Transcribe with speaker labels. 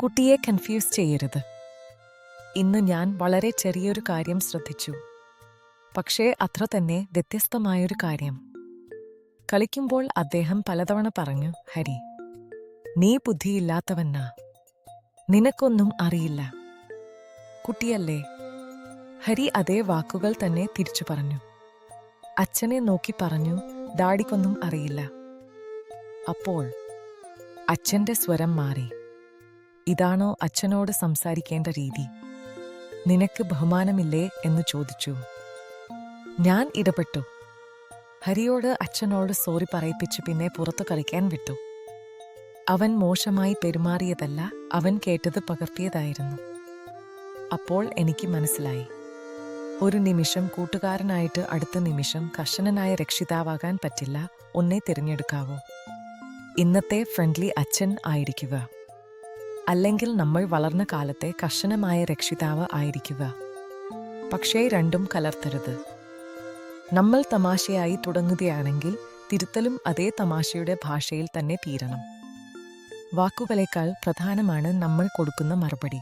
Speaker 1: കുട്ടിയെ കൺഫ്യൂസ് ചെയ്യരുത്. ഇന്ന് ഞാൻ വളരെ ചെറിയൊരു കാര്യം ശ്രദ്ധിച്ചു, പക്ഷേ അത്ര തന്നെ വ്യത്യസ്തമായൊരു കാര്യം. കളിക്കുമ്പോൾ അദ്ദേഹം പലതവണ പറഞ്ഞു, ഹരി, നീ ബുദ്ധിയില്ലാത്തവനാ, നിനക്കൊന്നും അറിയില്ല. കുട്ടിയല്ലേ? ഹരി അതേ വാക്കുകൾ തന്നെ തിരിച്ചു പറഞ്ഞു. അച്ഛനെ നോക്കി പറഞ്ഞു, ഡാഡിക്കൊന്നും അറിയില്ല. അപ്പോൾ അച്ഛന്റെ സ്വരം മാറി. ഇതാണോ അച്ഛനോട് സംസാരിക്കേണ്ട രീതി? നിനക്ക് ബഹുമാനമില്ലേ എന്ന് ചോദിച്ചു. ഞാൻ ഇടപെട്ടു. ഹരിയോട് അച്ഛനോട് സോറി പറയിപ്പിച്ച് പിന്നെ പുറത്തു കളിക്കാൻ വിട്ടു. അവൻ മോശമായി പെരുമാറിയതല്ല, അവൻ കേട്ടത് പകർത്തിയതായിരുന്നു. അപ്പോൾ എനിക്ക് മനസ്സിലായി, ഒരു നിമിഷം കൂട്ടുകാരനായിട്ട് അടുത്ത നിമിഷം കർശനനായ രക്ഷിതാവാകാൻ പറ്റില്ല. ഒന്നേ തിരഞ്ഞെടുക്കാവൂ. ഇന്നത്തെ ഫ്രണ്ട്ലി അച്ഛൻ ആയിരിക്കുക, അല്ലെങ്കിൽ നമ്മൾ വളർന്ന കാലത്തെ കർശനമായ രക്ഷിതാവ് ആയിരിക്കുക. പക്ഷേ രണ്ടും കലർത്തരുത്. നമ്മൾ തമാശയായി തുടങ്ങുകയാണെങ്കിൽ തിരുത്തലും അതേ തമാശയുടെ ഭാഷയിൽ തന്നെ തീരണം. വാക്കുകളേക്കാൾ പ്രധാനമാണ് നമ്മൾ കൊടുക്കുന്ന മറുപടി.